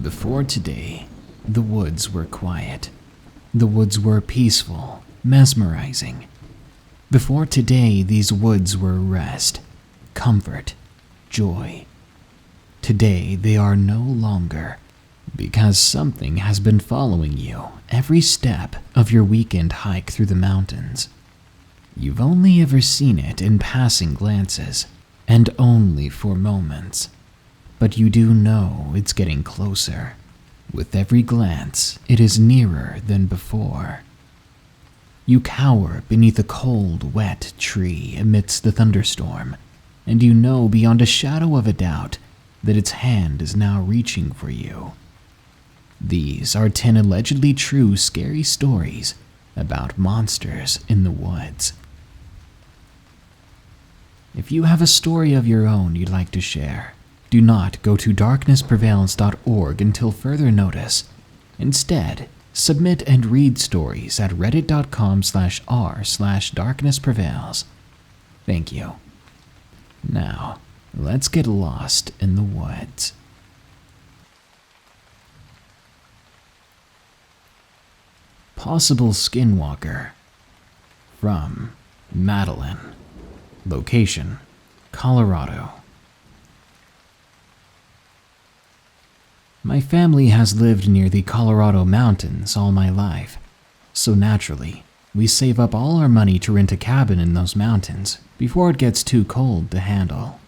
Before today, the woods were quiet. The woods were peaceful, mesmerizing. Before today, these woods were rest, comfort, joy. Today, they are no longer, because something has been following you every step of your weekend hike through the mountains. You've only ever seen it in passing glances, and only for moments. But you do know it's getting closer. With every glance, it is nearer than before. You cower beneath a cold, wet tree amidst the thunderstorm, and you know beyond a shadow of a doubt that its hand is now reaching for you. These are 10 allegedly true scary stories about monsters in the woods. If you have a story of your own you'd like to share, do not go to darknessprevails.org until further notice. Instead, submit and read stories at reddit.com/r/darknessprevails. Thank you. Now, let's get lost in the woods. Possible Skinwalker. From Madelynn. Location: Colorado. My family has lived near the Colorado mountains all my life, so naturally, we save up all our money to rent a cabin in those mountains before it gets too cold to handle.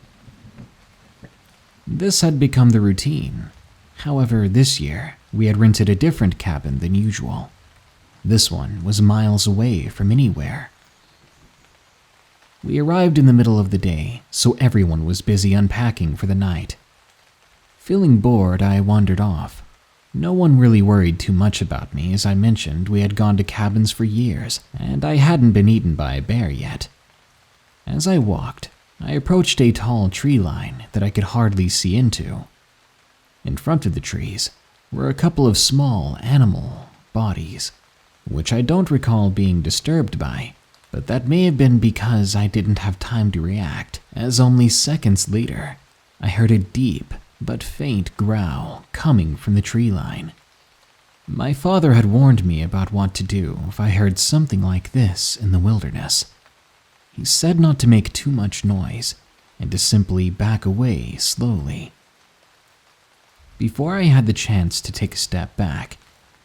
This had become the routine. However, this year, we had rented a different cabin than usual. This one was miles away from anywhere. We arrived in the middle of the day, so everyone was busy unpacking for the night. Feeling bored, I wandered off. No one really worried too much about me. As I mentioned, we had gone to cabins for years, and I hadn't been eaten by a bear yet. As I walked, I approached a tall tree line that I could hardly see into. In front of the trees were a couple of small animal bodies, which I don't recall being disturbed by, but that may have been because I didn't have time to react, as only seconds later, I heard a deep but faint growl coming from the tree line. My father had warned me about what to do if I heard something like this in the wilderness. He said not to make too much noise and to simply back away slowly. Before I had the chance to take a step back,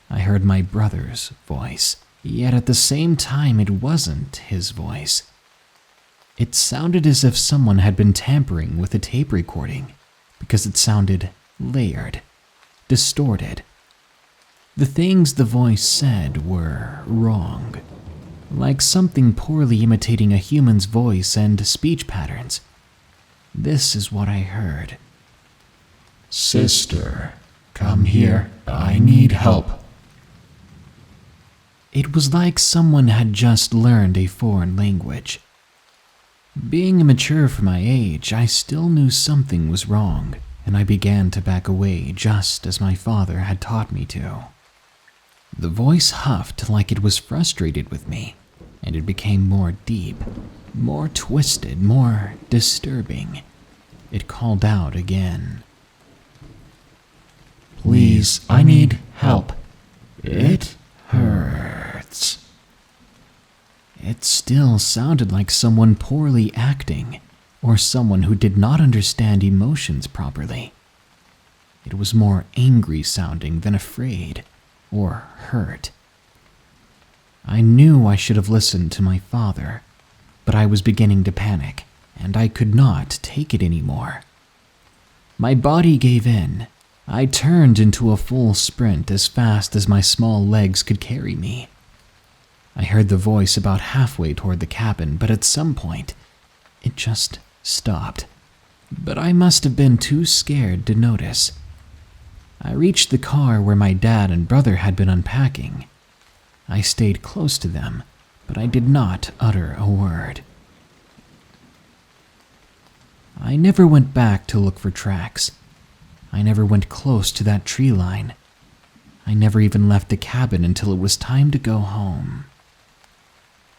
I heard my brother's voice, yet at the same time it wasn't his voice. It sounded as if someone had been tampering with a tape recording, because it sounded layered, distorted. The things the voice said were wrong, like something poorly imitating a human's voice and speech patterns. This is what I heard. "Sister, come here, I need help." It was like someone had just learned a foreign language. Being immature for my age, I still knew something was wrong, and I began to back away just as my father had taught me to. The voice huffed like it was frustrated with me, and it became more deep, more twisted, more disturbing. It called out again. "Please, I need help. It hurts." It still sounded like someone poorly acting, or someone who did not understand emotions properly. It was more angry sounding than afraid or hurt. I knew I should have listened to my father, but I was beginning to panic, and I could not take it anymore. My body gave in. I turned into a full sprint as fast as my small legs could carry me. I heard the voice about halfway toward the cabin, but at some point, it just stopped. But I must have been too scared to notice. I reached the car where my dad and brother had been unpacking. I stayed close to them, but I did not utter a word. I never went back to look for tracks. I never went close to that tree line. I never even left the cabin until it was time to go home.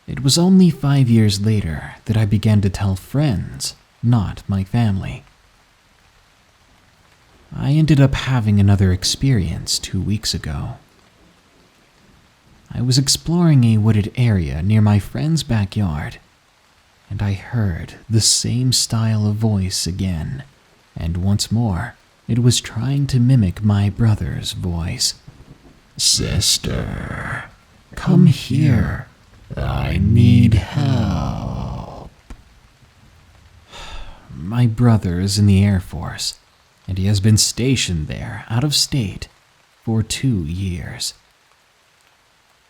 It was only 5 years later that I began to tell friends, not my family. I ended up having another experience 2 weeks ago. I was exploring a wooded area near my friend's backyard, and I heard the same style of voice again, and once more, it was trying to mimic my brother's voice. Sister, come here. I need help. My brother is in the Air Force, and he has been stationed there, out of state, for 2 years.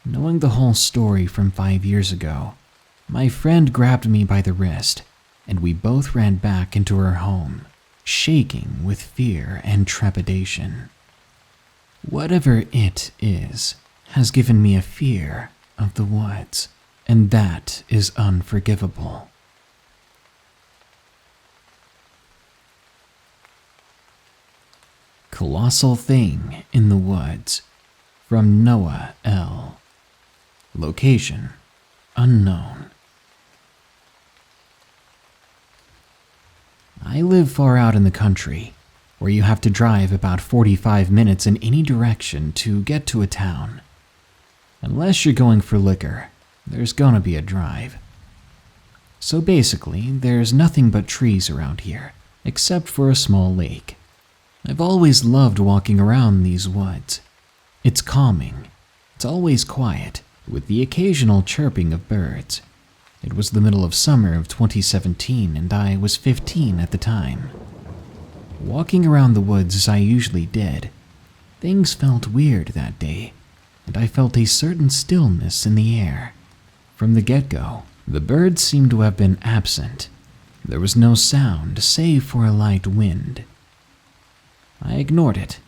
Knowing the whole story from 5 years ago, my friend grabbed me by the wrist, and we both ran back into her home, shaking with fear and trepidation. Whatever it is has given me a fear of the woods, and that is unforgivable. Colossal Thing in the Woods, from Noah L. Location unknown. I live far out in the country, where you have to drive about 45 minutes in any direction to get to a town. Unless you're going for liquor, there's gonna be a drive. So basically, there's nothing but trees around here, except for a small lake. I've always loved walking around these woods. It's calming. It's always quiet, with the occasional chirping of birds. It was the middle of summer of 2017, and I was 15 at the time. Walking around the woods as I usually did, things felt weird that day, and I felt a certain stillness in the air. From the get-go, the birds seemed to have been absent. There was no sound save for a light wind. I ignored it.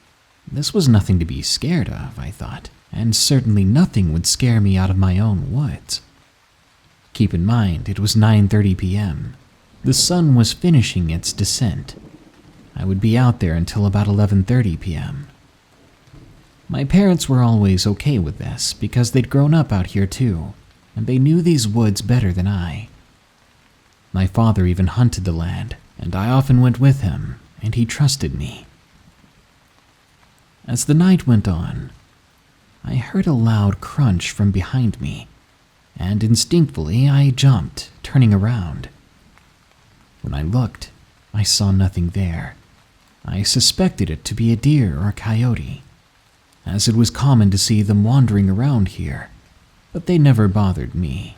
This was nothing to be scared of, I thought, and certainly nothing would scare me out of my own woods. Keep in mind, it was 9:30 p.m. The sun was finishing its descent. I would be out there until about 11:30 p.m. My parents were always okay with this because they'd grown up out here too, and they knew these woods better than I. My father even hunted the land, and I often went with him, and he trusted me. As the night went on, I heard a loud crunch from behind me, and instinctively I jumped, turning around. When I looked, I saw nothing there. I suspected it to be a deer or coyote, as it was common to see them wandering around here, but they never bothered me.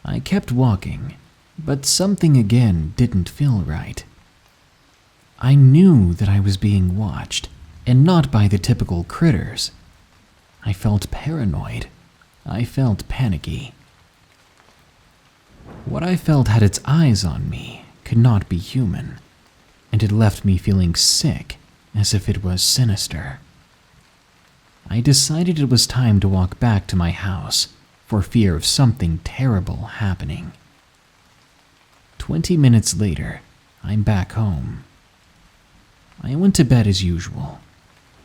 I kept walking, but something again didn't feel right. I knew that I was being watched, and not by the typical critters. I felt paranoid. I felt panicky. What I felt had its eyes on me could not be human, and it left me feeling sick, as if it was sinister. I decided it was time to walk back to my house, for fear of something terrible happening. 20 minutes later, I'm back home. I went to bed as usual,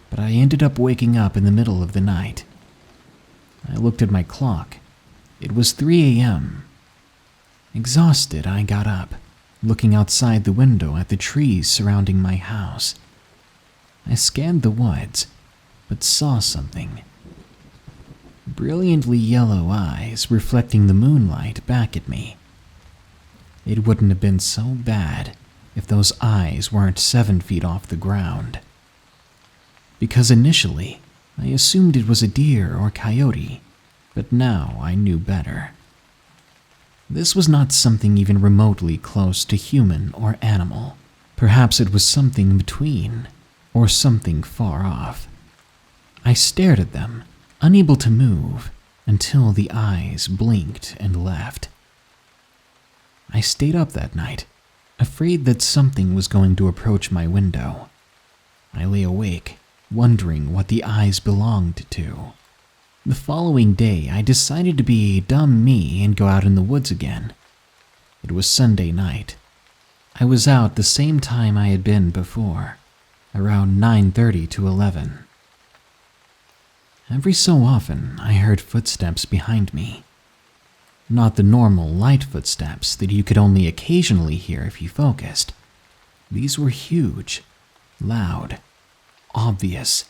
but I ended up waking up in the middle of the night. I looked at my clock. It was 3 a.m. Exhausted, I got up, looking outside the window at the trees surrounding my house. I scanned the woods, but saw something. Brilliantly yellow eyes reflecting the moonlight back at me. It wouldn't have been so bad if those eyes weren't 7 feet off the ground. Because initially, I assumed it was a deer or coyote, but now I knew better. This was not something even remotely close to human or animal. Perhaps it was something in between, or something far off. I stared at them, unable to move, until the eyes blinked and left. I stayed up that night, afraid that something was going to approach my window. I lay awake, wondering what the eyes belonged to. The following day, I decided to be dumb me and go out in the woods again. It was Sunday night. I was out the same time I had been before, around 9:30 to 11. Every so often, I heard footsteps behind me. Not the normal light footsteps that you could only occasionally hear if you focused. These were huge, loud, obvious.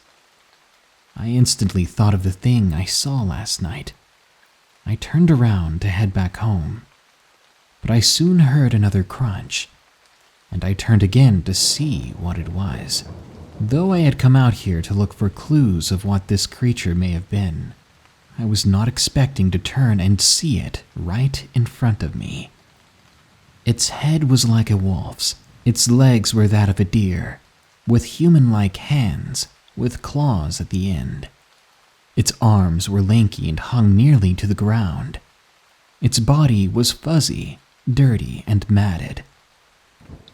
I instantly thought of the thing I saw last night. I turned around to head back home, but I soon heard another crunch, and I turned again to see what it was. Though I had come out here to look for clues of what this creature may have been, I was not expecting to turn and see it right in front of me. Its head was like a wolf's. Its legs were that of a deer, with human-like hands, with claws at the end. Its arms were lanky and hung nearly to the ground. Its body was fuzzy, dirty, and matted.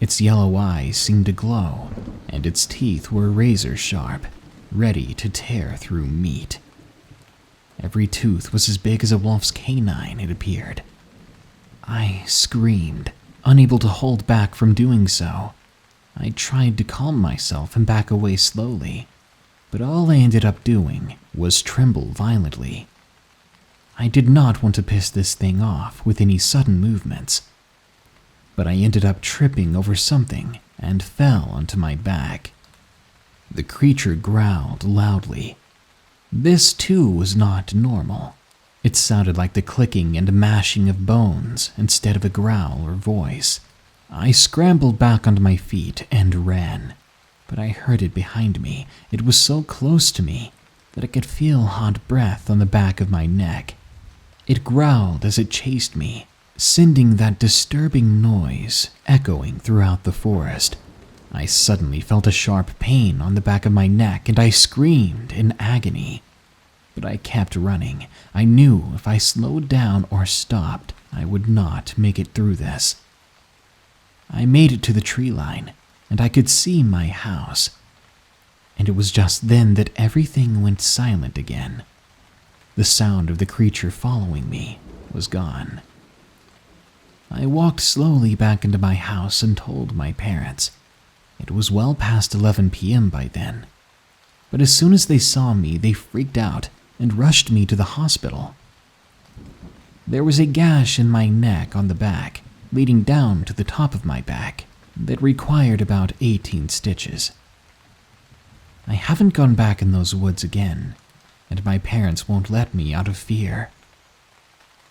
Its yellow eyes seemed to glow, and its teeth were razor sharp, ready to tear through meat. Every tooth was as big as a wolf's canine, it appeared. I screamed, unable to hold back from doing so. I tried to calm myself and back away slowly, but all I ended up doing was tremble violently. I did not want to piss this thing off with any sudden movements, but I ended up tripping over something and fell onto my back. The creature growled loudly. This too was not normal. It sounded like the clicking and mashing of bones instead of a growl or voice. I scrambled back onto my feet and ran, but I heard it behind me. It was so close to me that I could feel hot breath on the back of my neck. It growled as it chased me, sending that disturbing noise echoing throughout the forest. I suddenly felt a sharp pain on the back of my neck and I screamed in agony. But I kept running. I knew if I slowed down or stopped, I would not make it through this. I made it to the tree line, and I could see my house. And it was just then that everything went silent again. The sound of the creature following me was gone. I walked slowly back into my house and told my parents. It was well past 11 p.m. by then. But as soon as they saw me, they freaked out and rushed me to the hospital. There was a gash in my neck on the back, leading down to the top of my back, that required about 18 stitches. I haven't gone back in those woods again, and my parents won't let me out of fear.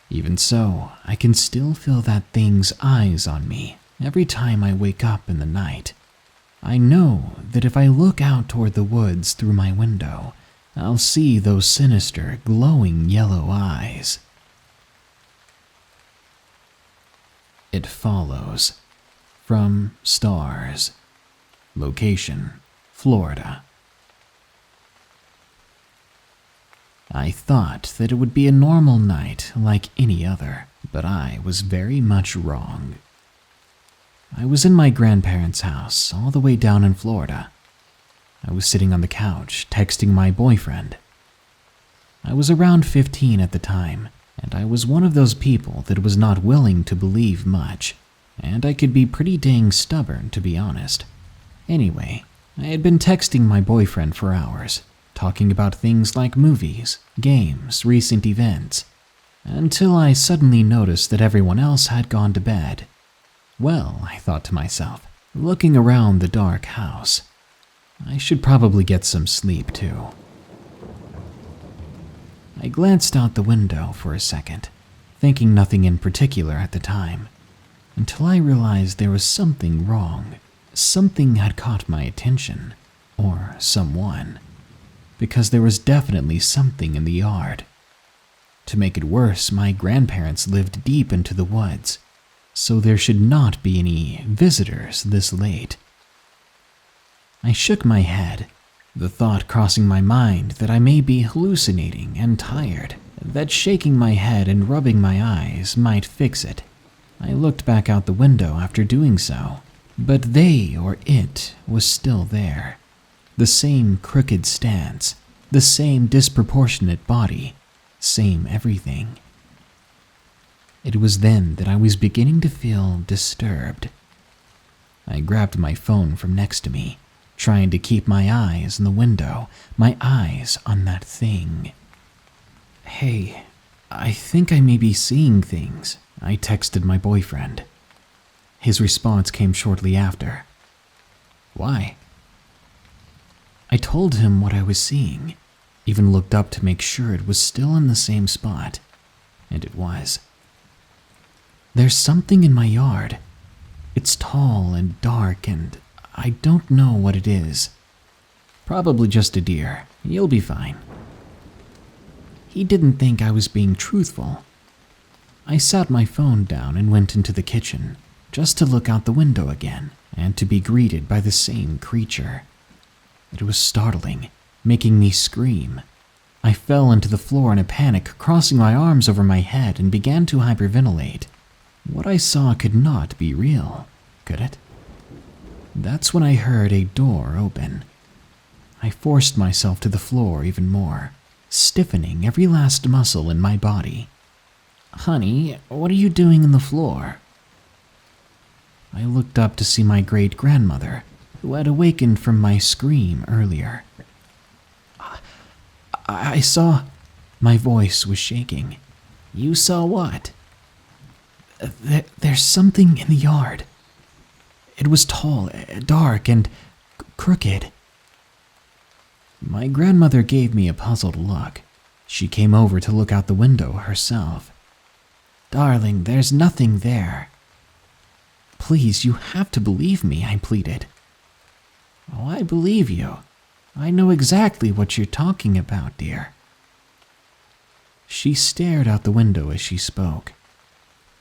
Even so, I can still feel that thing's eyes on me every time I wake up in the night. I know that if I look out toward the woods through my window, I'll see those sinister, glowing yellow eyes. It follows. From Staarzz. Location, Florida. I thought that it would be a normal night like any other, but I was very much wrong. I was in my grandparents' house all the way down in Florida. I was sitting on the couch, texting my boyfriend. I was around 15 at the time, and I was one of those people that was not willing to believe much, and I could be pretty dang stubborn, to be honest. Anyway, I had been texting my boyfriend for hours, talking about things like movies, games, recent events, until I suddenly noticed that everyone else had gone to bed. Well, I thought to myself, looking around the dark house, I should probably get some sleep too. I glanced out the window for a second, thinking nothing in particular at the time, until I realized there was something wrong. Something had caught my attention, or someone, because there was definitely something in the yard. To make it worse, my grandparents lived deep into the woods, so there should not be any visitors this late. I shook my head, the thought crossing my mind that I may be hallucinating and tired, that shaking my head and rubbing my eyes might fix it. I looked back out the window after doing so, but they or it was still there. The same crooked stance, the same disproportionate body, same everything. It was then that I was beginning to feel disturbed. I grabbed my phone from next to me, trying to keep my eyes on the window, my eyes on that thing. "Hey, I think I may be seeing things," I texted my boyfriend. His response came shortly after. "Why?" I told him what I was seeing, even looked up to make sure it was still in the same spot, and it was. There's something in my yard. It's tall and dark, and I don't know what it is. Probably just a deer. You'll be fine. He didn't think I was being truthful. I sat my phone down and went into the kitchen, just to look out the window again, and to be greeted by the same creature. It was startling, making me scream. I fell into the floor in a panic, crossing my arms over my head and began to hyperventilate. What I saw could not be real, could it? That's when I heard a door open. I forced myself to the floor even more, stiffening every last muscle in my body. "Honey, what are you doing in the floor?" I looked up to see my great-grandmother, who had awakened from my scream earlier. I saw... My voice was shaking. "You saw what?" There's something in the yard. It was tall, dark, and crooked." My grandmother gave me a puzzled look. She came over to look out the window herself. "Darling, there's nothing there." "Please, you have to believe me," I pleaded. "Oh, I believe you. I know exactly what you're talking about, dear." She stared out the window as she spoke.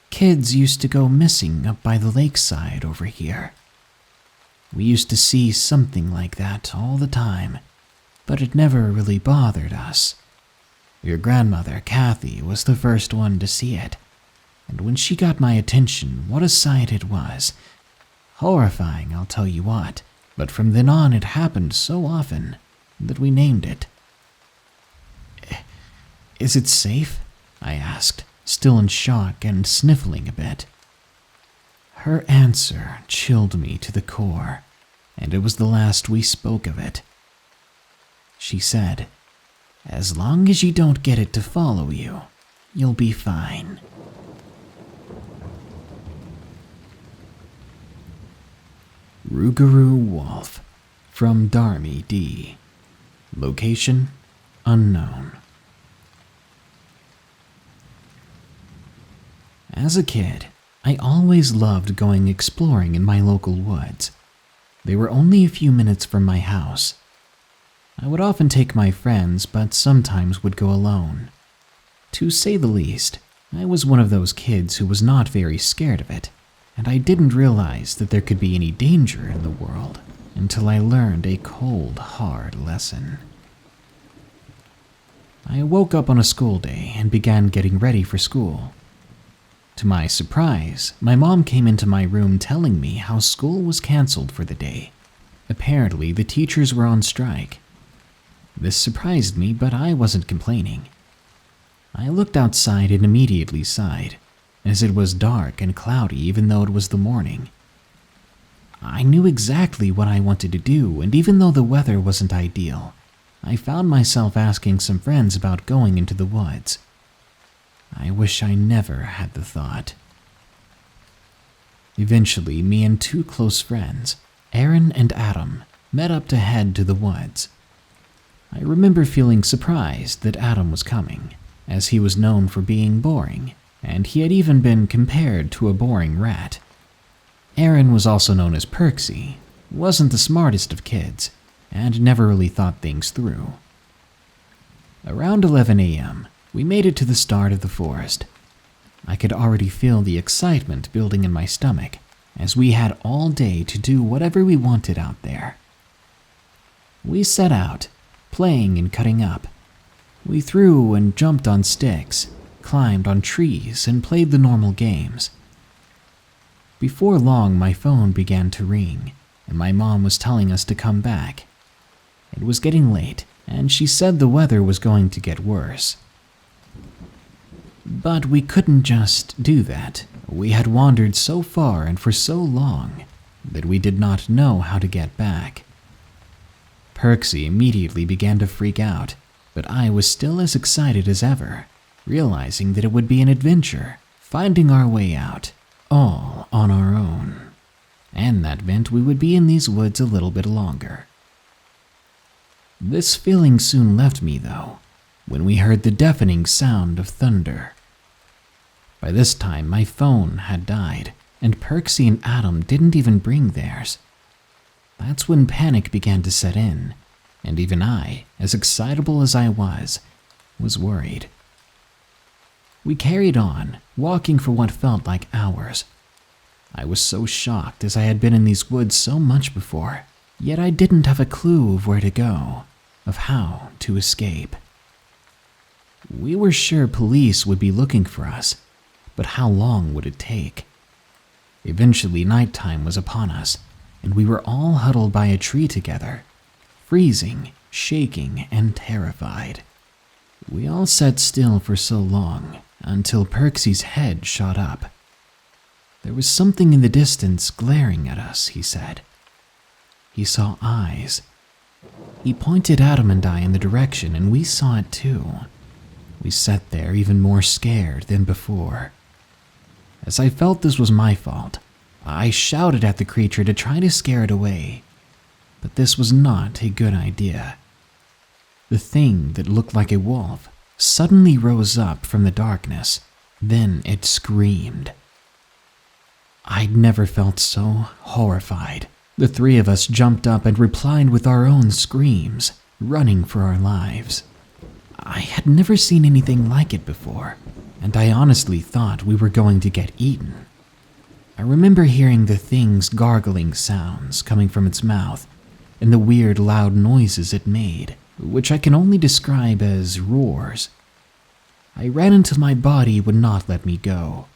"Kids used to go missing up by the lakeside over here. We used to see something like that all the time, but it never really bothered us. Your grandmother, Kathy, was the first one to see it, and when she got my attention, what a sight it was. Horrifying, I'll tell you what, but from then on it happened so often that we named it." "Is it safe?" I asked, still in shock and sniffling a bit. Her answer chilled me to the core, and it was the last we spoke of it. She said, "As long as you don't get it to follow you, you'll be fine." Rougarou Wolf from Darmie D. Location unknown. As a kid, I always loved going exploring in my local woods. They were only a few minutes from my house. I would often take my friends, but sometimes would go alone. To say the least, I was one of those kids who was not very scared of it, and I didn't realize that there could be any danger in the world until I learned a cold, hard lesson. I woke up on a school day and began getting ready for school. To my surprise, my mom came into my room telling me how school was canceled for the day. Apparently, the teachers were on strike. This surprised me, but I wasn't complaining. I looked outside and immediately sighed, as it was dark and cloudy even though it was the morning. I knew exactly what I wanted to do, and even though the weather wasn't ideal, I found myself asking some friends about going into the woods. I wish I never had the thought. Eventually, me and two close friends, Aaron and Adam, met up to head to the woods. I remember feeling surprised that Adam was coming, as he was known for being boring, and he had even been compared to a boring rat. Aaron was also known as Perksy, wasn't the smartest of kids, and never really thought things through. Around 11 a.m., we made it to the start of the forest. I could already feel the excitement building in my stomach, as we had all day to do whatever we wanted out there. We set out, playing and cutting up. We threw and jumped on sticks, climbed on trees, and played the normal games. Before long, my phone began to ring, and my mom was telling us to come back. It was getting late, and she said the weather was going to get worse. But we couldn't just do that. We had wandered so far and for so long that we did not know how to get back. Perksy immediately began to freak out, but I was still as excited as ever, realizing that it would be an adventure, finding our way out, all on our own. And that meant we would be in these woods a little bit longer. This feeling soon left me, though, when we heard the deafening sound of thunder. By this time, my phone had died, and Perksy and Adam didn't even bring theirs. That's when panic began to set in, and even I, as excitable as I was worried. We carried on, walking for what felt like hours. I was so shocked, as I had been in these woods so much before, yet I didn't have a clue of where to go, of how to escape. We were sure police would be looking for us, but how long would it take? Eventually, nighttime was upon us, and we were all huddled by a tree together, freezing, shaking, and terrified. We all sat still for so long, until Perksy's head shot up. There was something in the distance glaring at us, he said. He saw eyes. He pointed Adam and I in the direction, and we saw it too. We sat there even more scared than before. As I felt this was my fault, I shouted at the creature to try to scare it away. But this was not a good idea. The thing that looked like a wolf suddenly rose up from the darkness. Then it screamed. I'd never felt so horrified. The three of us jumped up and replied with our own screams, running for our lives. I had never seen anything like it before, and I honestly thought we were going to get eaten. I remember hearing the thing's gargling sounds coming from its mouth, and the weird loud noises it made, which I can only describe as roars. I ran until my body would not let me go.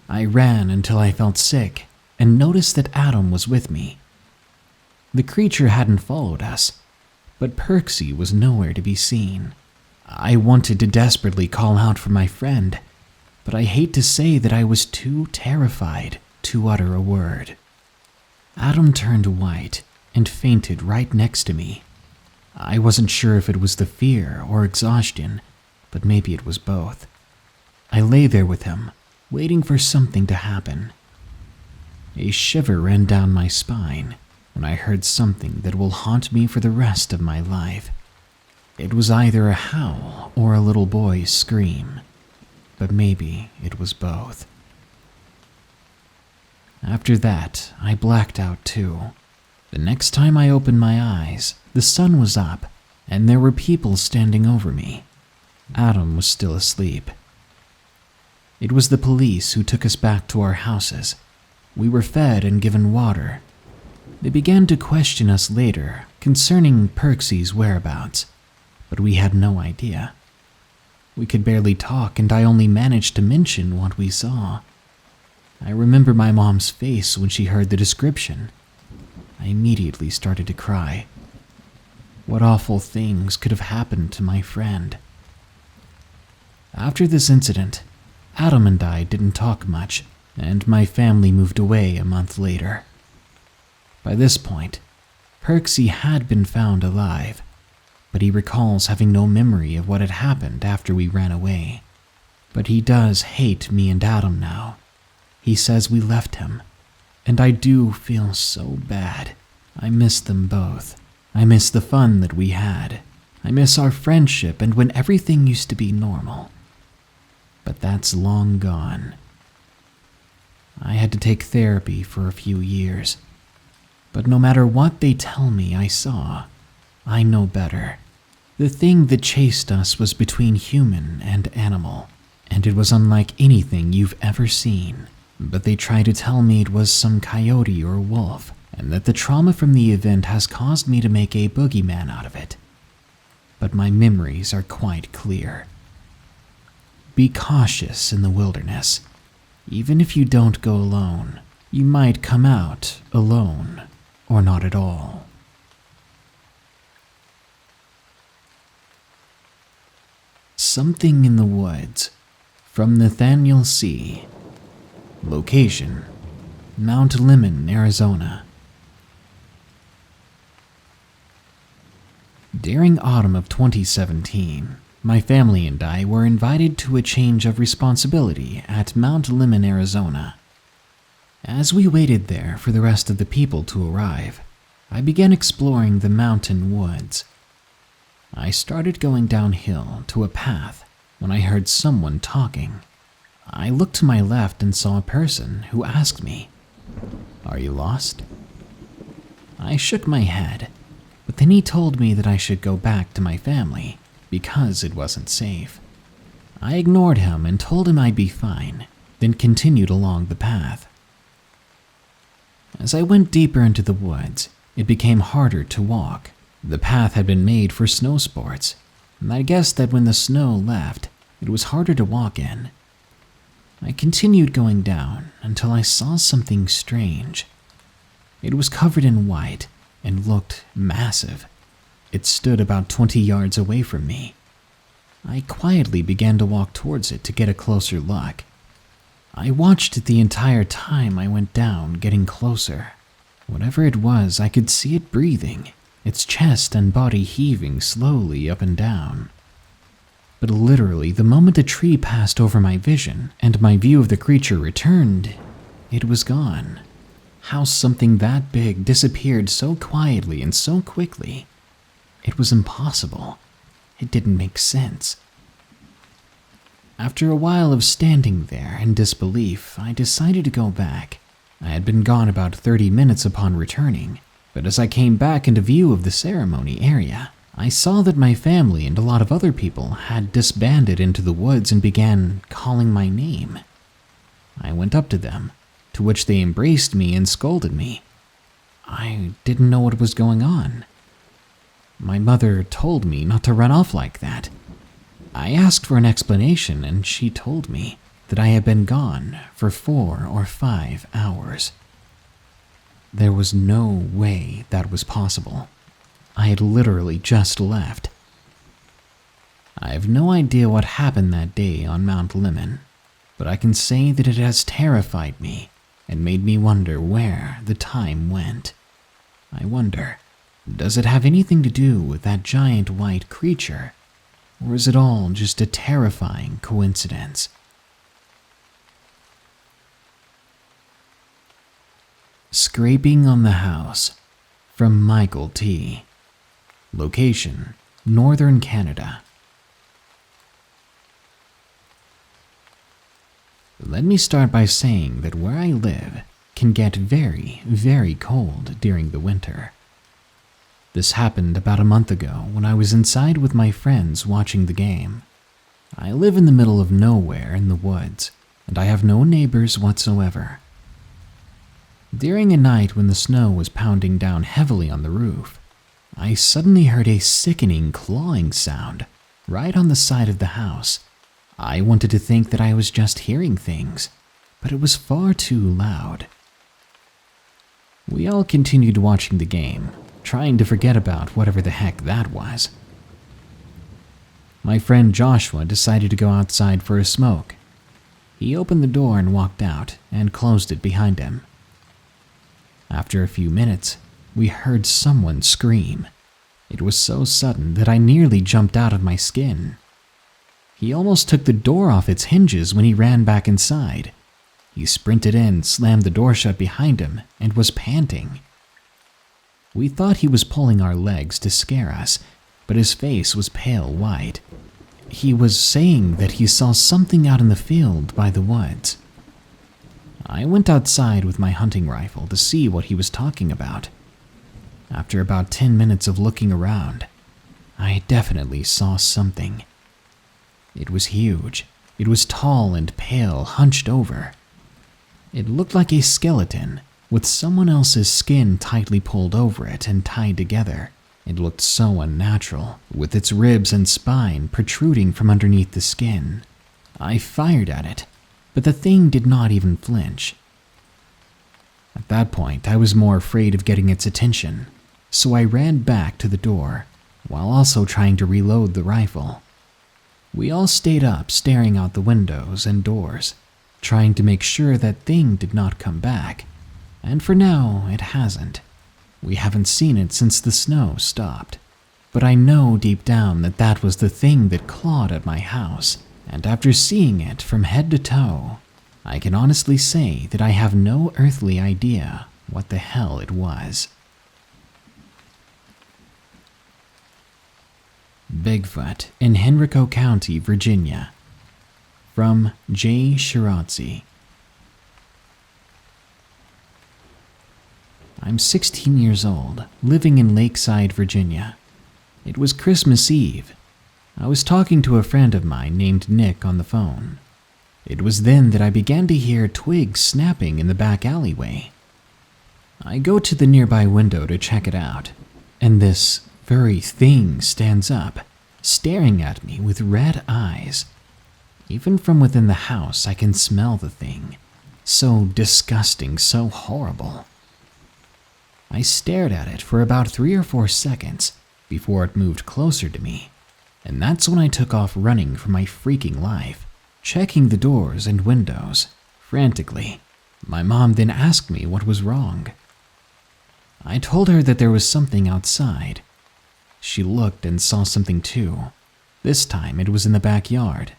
I ran until I felt sick and noticed that Adam was with me. The creature hadn't followed us, but Perksy was nowhere to be seen. I wanted to desperately call out for my friend, but I hate to say that I was too terrified to utter a word. Adam turned white and fainted right next to me. I wasn't sure if it was the fear or exhaustion, but maybe it was both. I lay there with him, waiting for something to happen. A shiver ran down my spine when I heard something that will haunt me for the rest of my life. It was either a howl or a little boy's scream, but maybe it was both. After that, I blacked out too. The next time I opened my eyes, the sun was up, and there were people standing over me. Adam was still asleep. It was the police who took us back to our houses. We were fed and given water. They began to question us later concerning Perksy's whereabouts, but we had no idea. We could barely talk, and I only managed to mention what we saw. I remember my mom's face when she heard the description. I immediately started to cry. What awful things could have happened to my friend? After this incident, Adam and I didn't talk much, and my family moved away a month later. By this point, Perksy had been found alive, but he recalls having no memory of what had happened after we ran away. But he does hate me and Adam now. He says we left him, and I do feel so bad. I miss them both. I miss the fun that we had. I miss our friendship and when everything used to be normal. But that's long gone. I had to take therapy for a few years. But no matter what they tell me I saw, I know better. The thing that chased us was between human and animal, and it was unlike anything you've ever seen. But they try to tell me it was some coyote or wolf, and that the trauma from the event has caused me to make a boogeyman out of it. But my memories are quite clear. Be cautious in the wilderness. Even if you don't go alone, you might come out alone, or not at all. Something in the Woods, from Nathaniel C. Location: Mount Lemmon, Arizona. During autumn of 2017, my family and I were invited to a change of responsibility at Mount Lemmon, Arizona. As we waited there for the rest of the people to arrive, I began exploring the mountain woods. I started going downhill to a path when I heard someone talking. I looked to my left and saw a person who asked me, "Are you lost?" I shook my head, but then he told me that I should go back to my family because it wasn't safe. I ignored him and told him I'd be fine, then continued along the path. As I went deeper into the woods, it became harder to walk. The path had been made for snow sports, and I guessed that when the snow left, it was harder to walk in. I continued going down until I saw something strange. It was covered in white and looked massive. It stood about 20 yards away from me. I quietly began to walk towards it to get a closer look. I watched it the entire time I went down, getting closer. Whatever it was, I could see it breathing, its chest and body heaving slowly up and down. But literally, the moment the tree passed over my vision and my view of the creature returned, it was gone. How something that big disappeared so quietly and so quickly? It was impossible. It didn't make sense. After a while of standing there in disbelief, I decided to go back. I had been gone about 30 minutes upon returning, but as I came back into view of the ceremony area, I saw that my family and a lot of other people had disbanded into the woods and began calling my name. I went up to them, to which they embraced me and scolded me. I didn't know what was going on. My mother told me not to run off like that. I asked for an explanation and she told me that I had been gone for 4 or 5 hours. There was no way that was possible. I had literally just left. I have no idea what happened that day on Mount Lemon, but I can say that it has terrified me and made me wonder where the time went. I wonder, does it have anything to do with that giant white creature, or is it all just a terrifying coincidence? Scraping on the House, from Michael T. Location, Northern Canada. Let me start by saying that where I live can get very, very cold during the winter. This happened about a month ago when I was inside with my friends watching the game. I live in the middle of nowhere in the woods, and I have no neighbors whatsoever. During a night when the snow was pounding down heavily on the roof, I suddenly heard a sickening clawing sound right on the side of the house. I wanted to think that I was just hearing things, but it was far too loud. We all continued watching the game, trying to forget about whatever the heck that was. My friend Joshua decided to go outside for a smoke. He opened the door and walked out and closed it behind him. After a few minutes, we heard someone scream. It was so sudden that I nearly jumped out of my skin. He almost took the door off its hinges when he ran back inside. He sprinted in, slammed the door shut behind him, and was panting. We thought he was pulling our legs to scare us, but his face was pale white. He was saying that he saw something out in the field by the woods. I went outside with my hunting rifle to see what he was talking about. After about 10 minutes of looking around, I definitely saw something. It was huge. It was tall and pale, hunched over. It looked like a skeleton, with someone else's skin tightly pulled over it and tied together. It looked so unnatural, with its ribs and spine protruding from underneath the skin. I fired at it, but the thing did not even flinch. At that point, I was more afraid of getting its attention, so I ran back to the door, while also trying to reload the rifle. We all stayed up staring out the windows and doors, trying to make sure that thing did not come back, and for now it hasn't. We haven't seen it since the snow stopped, but I know deep down that that was the thing that clawed at my house, and after seeing it from head to toe, I can honestly say that I have no earthly idea what the hell it was. Bigfoot in Henrico County, Virginia. From J. Shirazi. I'm 16 years old, living in Lakeside, Virginia. It was Christmas Eve. I was talking to a friend of mine named Nick on the phone. It was then that I began to hear twigs snapping in the back alleyway. I go to the nearby window to check it out, and this furry thing stands up, staring at me with red eyes. Even from within the house, I can smell the thing. So disgusting, so horrible. I stared at it for about 3 or 4 seconds before it moved closer to me, and that's when I took off running for my freaking life, checking the doors and windows frantically. My mom then asked me what was wrong. I told her that there was something outside. She looked and saw something too. This time it was in the backyard.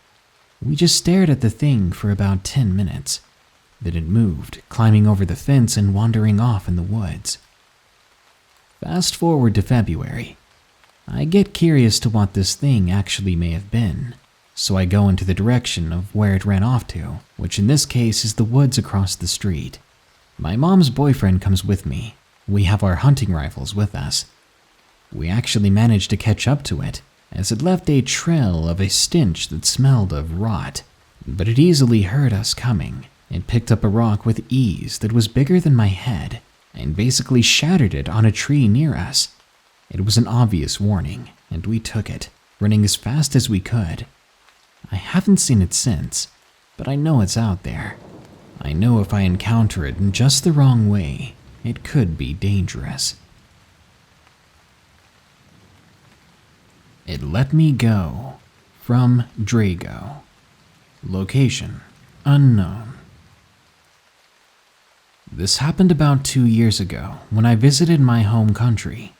We just stared at the thing for about 10 minutes. Then it moved, climbing over the fence and wandering off in the woods. Fast forward to February. I get curious to what this thing actually may have been, so I go into the direction of where it ran off to, which in this case is the woods across the street. My mom's boyfriend comes with me. We have our hunting rifles with us. We actually managed to catch up to it, as it left a trail of a stench that smelled of rot, but it easily heard us coming. It picked up a rock with ease that was bigger than my head, and basically shattered it on a tree near us. It was an obvious warning, and we took it, running as fast as we could. I haven't seen it since, but I know it's out there. I know if I encounter it in just the wrong way, it could be dangerous. It let me go. From Drago. Location unknown. This happened about 2 years ago when I visited my home country.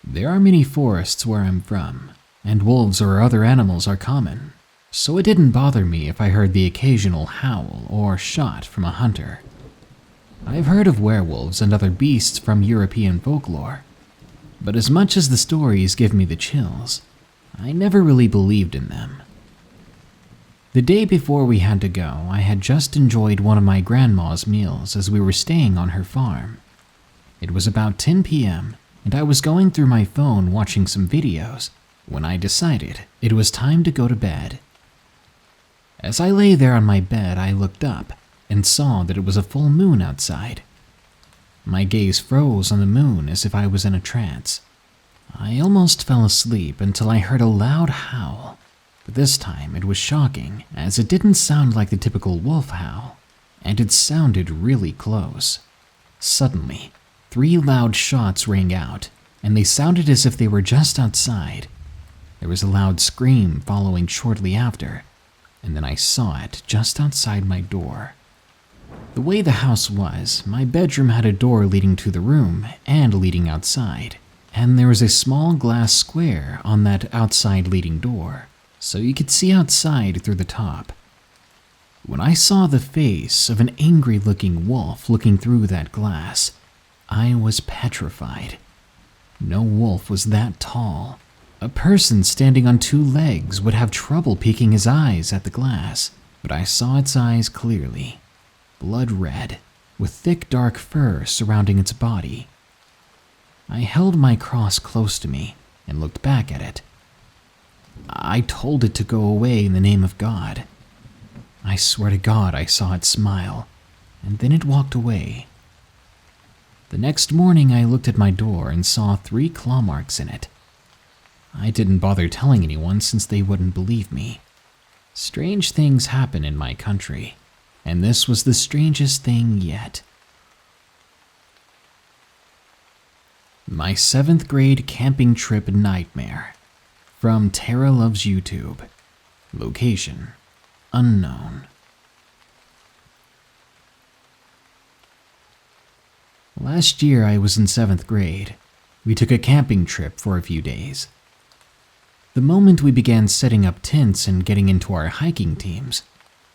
There are many forests where I'm from, and wolves or other animals are common, so it didn't bother me if I heard the occasional howl or shot from a hunter. I've heard of werewolves and other beasts from European folklore, but as much as the stories give me the chills, I never really believed in them. The day before we had to go, I had just enjoyed one of my grandma's meals as we were staying on her farm. It was about 10 p.m., and I was going through my phone watching some videos when I decided it was time to go to bed. As I lay there on my bed, I looked up and saw that it was a full moon outside. My gaze froze on the moon as if I was in a trance. I almost fell asleep until I heard a loud howl. But this time it was shocking, as it didn't sound like the typical wolf howl, and it sounded really close. Suddenly, 3 loud shots rang out, and they sounded as if they were just outside. There was a loud scream following shortly after, and then I saw it just outside my door. The way the house was, my bedroom had a door leading to the room and leading outside, and there was a small glass square on that outside leading door, so you could see outside through the top. When I saw the face of an angry-looking wolf looking through that glass, I was petrified. No wolf was that tall. A person standing on 2 legs would have trouble peeking his eyes at the glass, but I saw its eyes clearly. Blood red, with thick dark fur surrounding its body. I held my cross close to me and looked back at it. I told it to go away in the name of God. I swear to God I saw it smile, and then it walked away. The next morning I looked at my door and saw 3 claw marks in it. I didn't bother telling anyone since they wouldn't believe me. Strange things happen in my country, and this was the strangest thing yet. My 7th grade camping trip nightmare. From TeraLovesYouTube. Location unknown. Last year I was in 7th grade. We took a camping trip for a few days. The moment we began setting up tents and getting into our hiking teams,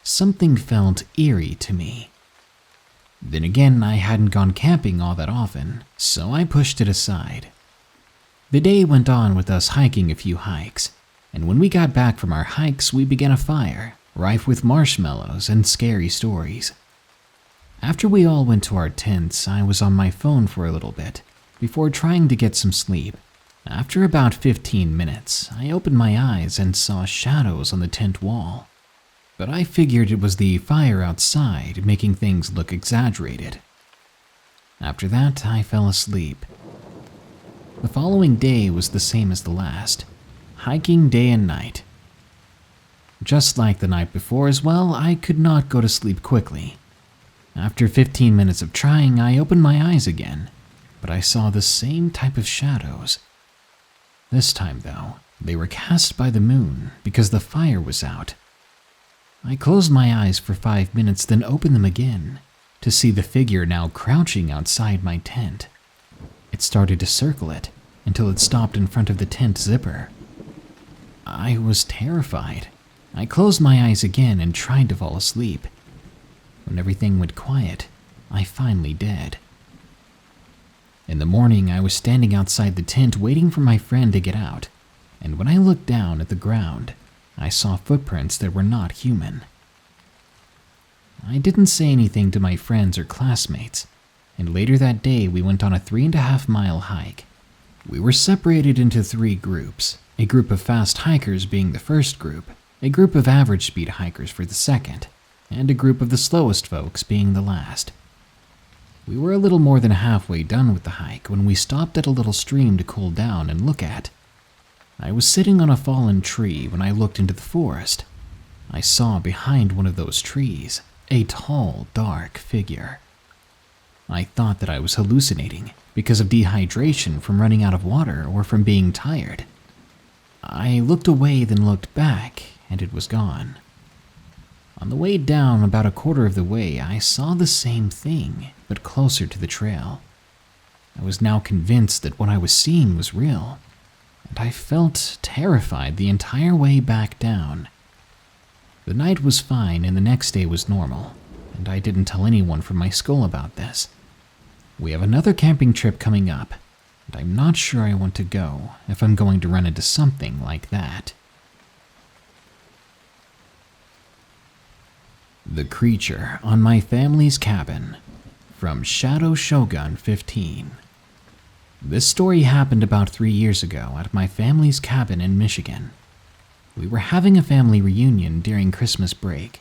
something felt eerie to me. Then again, I hadn't gone camping all that often, so I pushed it aside. The day went on with us hiking a few hikes, and when we got back from our hikes, we began a fire, rife with marshmallows and scary stories. After we all went to our tents, I was on my phone for a little bit, before trying to get some sleep. After about 15 minutes, I opened my eyes and saw shadows on the tent wall. But I figured it was the fire outside making things look exaggerated. After that, I fell asleep. The following day was the same as the last, hiking day and night. Just like the night before as well, I could not go to sleep quickly. After 15 minutes of trying, I opened my eyes again, but I saw the same type of shadows. This time, though, they were cast by the moon because the fire was out. I closed my eyes for 5 minutes, then opened them again to see the figure now crouching outside my tent. It started to circle it until it stopped in front of the tent zipper. I was terrified. I closed my eyes again and tried to fall asleep. When everything went quiet, I finally did. In the morning, I was standing outside the tent waiting for my friend to get out, and when I looked down at the ground, I saw footprints that were not human. I didn't say anything to my friends or classmates, and later that day we went on a 3.5-mile hike. We were separated into 3 groups, a group of fast hikers being the first group, a group of average speed hikers for the second, and a group of the slowest folks being the last. We were a little more than halfway done with the hike when we stopped at a little stream to cool down and look at. I was sitting on a fallen tree when I looked into the forest. I saw behind one of those trees a tall, dark figure. I thought that I was hallucinating because of dehydration from running out of water or from being tired. I looked away, then looked back, and it was gone. On the way down, about a quarter of the way, I saw the same thing, but closer to the trail. I was now convinced that what I was seeing was real, and I felt terrified the entire way back down. The night was fine and the next day was normal, and I didn't tell anyone from my school about this. We have another camping trip coming up, and I'm not sure I want to go if I'm going to run into something like that. The Creature on My Family's Cabin, from Shadow Shogun 15. This story happened about 3 years ago at my family's cabin in Michigan. We were having a family reunion during Christmas break.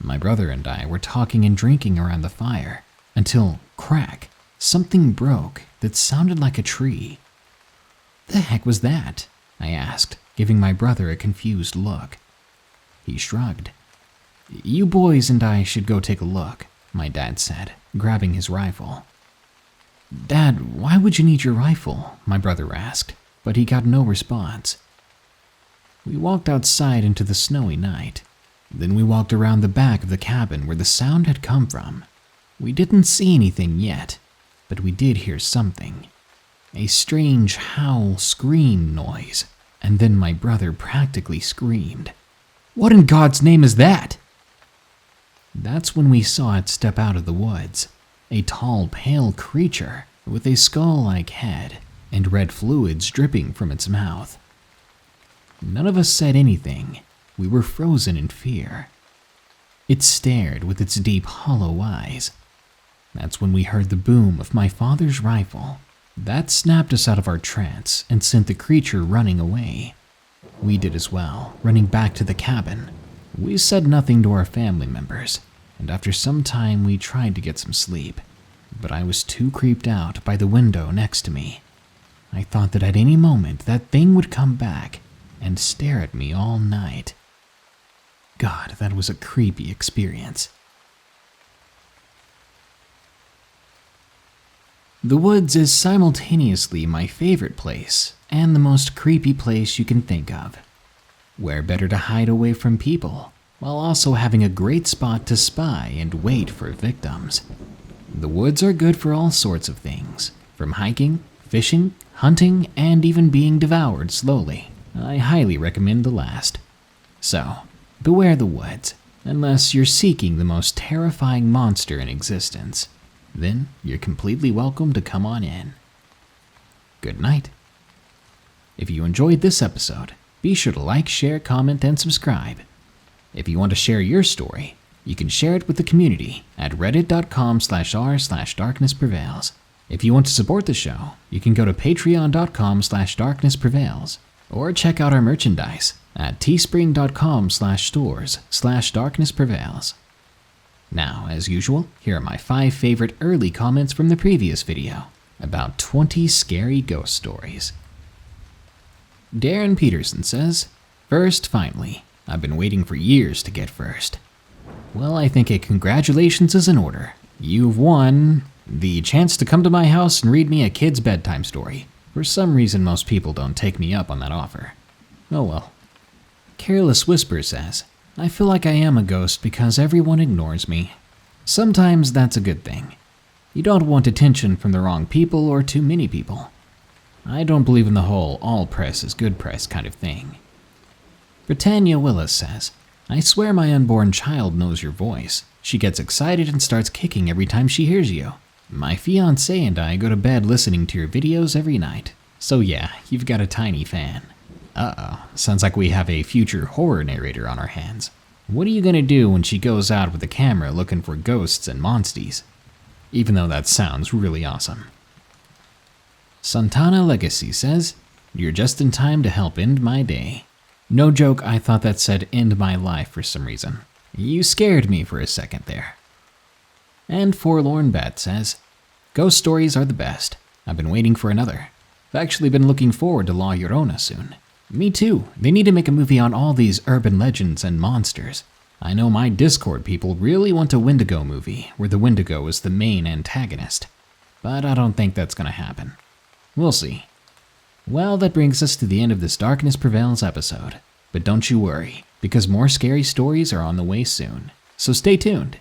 My brother and I were talking and drinking around the fire until, crack, something broke that sounded like a tree. "The heck was that?" I asked, giving my brother a confused look. He shrugged. "You boys and I should go take a look," my dad said, grabbing his rifle. "Dad, why would you need your rifle?" my brother asked, but he got no response. We walked outside into the snowy night. Then we walked around the back of the cabin where the sound had come from. We didn't see anything yet, but we did hear something. A strange howl scream noise, and then my brother practically screamed. "What in God's name is that?" That's when we saw it step out of the woods, a tall, pale creature with a skull-like head and red fluids dripping from its mouth. None of us said anything. We were frozen in fear. It stared with its deep, hollow eyes. That's when we heard the boom of my father's rifle. That snapped us out of our trance and sent the creature running away. We did as well, running back to the cabin. We said nothing to our family members, and after some time we tried to get some sleep, but I was too creeped out by the window next to me. I thought that at any moment that thing would come back and stare at me all night. God, that was a creepy experience. The woods is simultaneously my favorite place and the most creepy place you can think of. Where better to hide away from people, while also having a great spot to spy and wait for victims. The woods are good for all sorts of things, from hiking, fishing, hunting, and even being devoured slowly. I highly recommend the last. So, beware the woods, unless you're seeking the most terrifying monster in existence. Then you're completely welcome to come on in. Good night. If you enjoyed this episode, be sure to like, share, comment, and subscribe. If you want to share your story, you can share it with the community at reddit.com/r/darknessprevails. If you want to support the show, you can go to patreon.com/darknessprevails or check out our merchandise at teespring.com/stores/darknessprevails. Now, as usual, here are my 5 favorite early comments from the previous video about 20 scary ghost stories. Darren Peterson says, "First, finally. I've been waiting for years to get first. Well, I think a congratulations is in order. You've won the chance to come to my house and read me a kid's bedtime story. For some reason, most people don't take me up on that offer. Oh well." Careless Whisper says, "I feel like I am a ghost because everyone ignores me. Sometimes that's a good thing. You don't want attention from the wrong people or too many people. I don't believe in the whole all press is good press kind of thing." Britannia Willis says, "I swear my unborn child knows your voice. She gets excited and starts kicking every time she hears you. My fiancé and I go to bed listening to your videos every night. So yeah, you've got a tiny fan." Uh-oh, sounds like we have a future horror narrator on our hands. What are you gonna do when she goes out with the camera looking for ghosts and monsties? Even though that sounds really awesome. Santana Legacy says, "You're just in time to help end my day." No joke, I thought that said end my life for some reason. You scared me for a second there. And Forlorn Bat says, "Ghost stories are the best. I've been waiting for another. I've actually been looking forward to La Llorona soon." Me too. They need to make a movie on all these urban legends and monsters. I know my Discord people really want a Wendigo movie where the Wendigo is the main antagonist. But I don't think that's gonna happen. We'll see. Well, that brings us to the end of this Darkness Prevails episode. But don't you worry, because more scary stories are on the way soon. So stay tuned.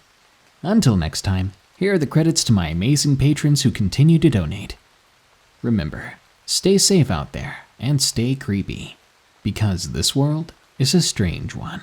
Until next time, here are the credits to my amazing patrons who continue to donate. Remember, stay safe out there and stay creepy, because this world is a strange one.